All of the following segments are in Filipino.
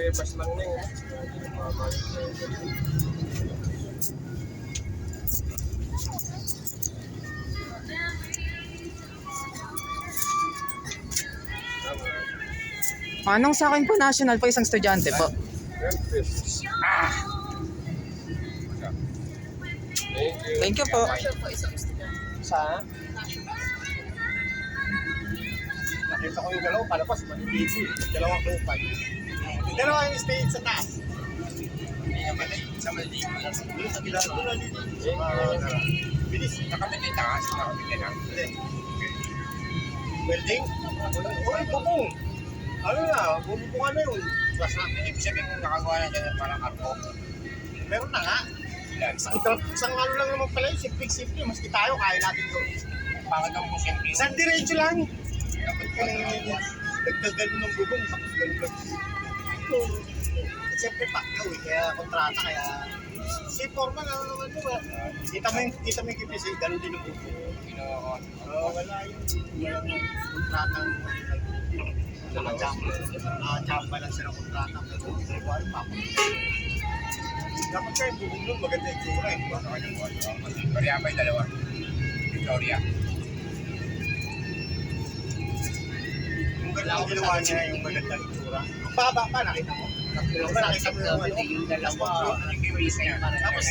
Pas lang na yun. Manong sa akin po, national po, isang estudyante po. Thank you po. Sa? Nakita ko yung dalawa, palabas, manipisi. Dalawang kupay. Dalawa yung stage sa taas. Sa Maldives. Doon sa Pilar. Bilis. Nakamit yung taas. Nakamit na. Welding? Uy, bubong. Ano na, bubungan na yun. Plus na, ibig sabihin kung nakagawa na dyan parang arko. Meron na nga. Isang ano lang naman pala yun, simple-simple. Maski tayo, kaya natin yun. Bakit ang simple? Isang diretso lang. Nagdagano ng bubong, tapos gano'n lang. Siyempre pakyaw eh, kaya kontrata, kaya si Forman, ano naman mo ba? Kita mo yung KPC, gano'n din ang bubong. Wala yun. Walang kontratang chamba lang sila kontrata. Dapat kayo bubong nun, maganda yung tsura eh. Korea pa yung dalawa. Victoria. Yung ganda ang ginawa niya, yung maganda yung tsura. Ang baba pa, nakita mo? Nakita mo yung ano? Yung dalawa, ang case niya. Tapos,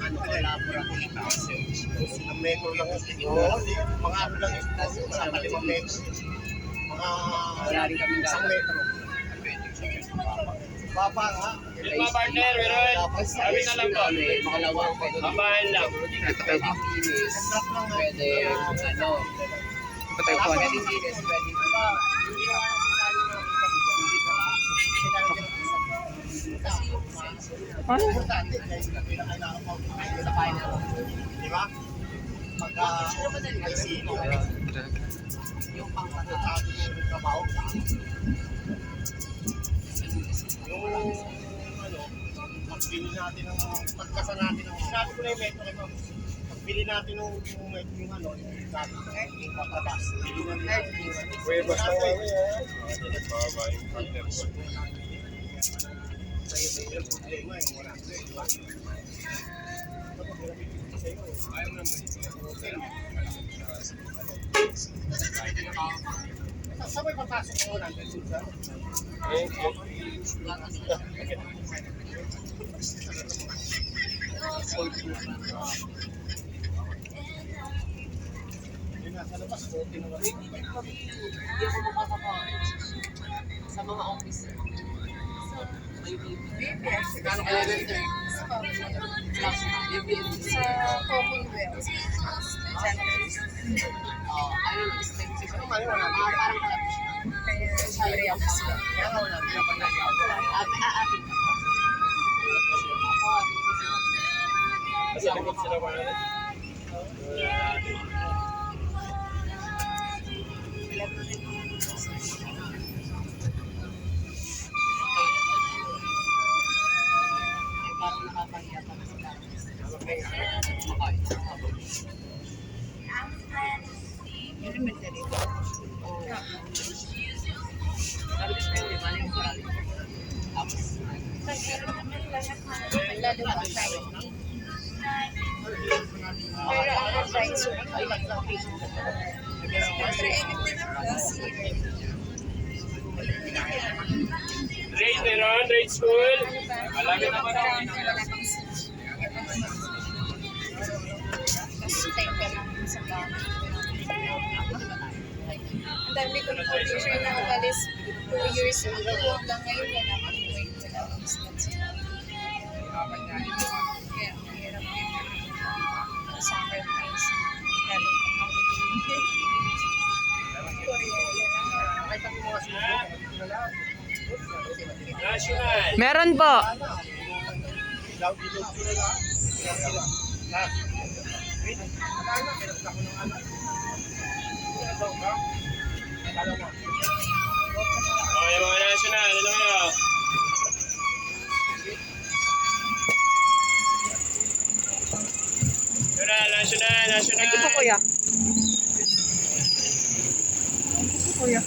ano, laboratory passage. Ang metro lang yun. Oo, mga ano lang yun. Mga 5 metro. Wala rin kami Isang metro. Baba nga. Mga partner, meron. Sabi na lang po. Makalawang pwede. Babahan lang. Pwede kinis. Pwede, ano. Pwede kinis. Pwede Di ba? Pagka may sino, yung pangkatatato ng trabaho ka, yung ano, pagbili natin ng pagkasa natin ng sinabi ko na yung metro ito, pagbili natin yung ano, yung patabas, bili na natin yung Huwebas na kami ha. Nagpapaba yung partner ko. sa'yo yung problema yung wala sa'yo, di ba? Ayaw naman saan may papasok mo lang? Thank you. Yun na, sa labas, konti na lang. Hindi ako makakapag sa mga office. May Kano kaya nito? Sa Commonwealth. Ano, expensive. Ano man, wala. Parang Kaya salary ako sila. Kaya nga wala, pinapagay ako. atin. Kasi likod sila pa na. Parang nakakahiya pa na sila. Elementary. Sabi ko sa'yo, di ba, yung marami. Tapos, Lalo pa tayo. Pero ang advisor, Grade meron, grade school. Malapit naman ako. sa bahay. Ang dami ko na teacher na umalis 2 years ago. Hanggang ngayon wala kang grade, wala kang stats. Kaya mahirap din. Summer times. Lalo pa mabuti. Korea lang. National. Meron po. Ha? Wait, akala, meron ako ng anak. Ano daw ka? Akala mo. Okay, mga national, ano kayo? National. Thank you po, kuya. Kuya.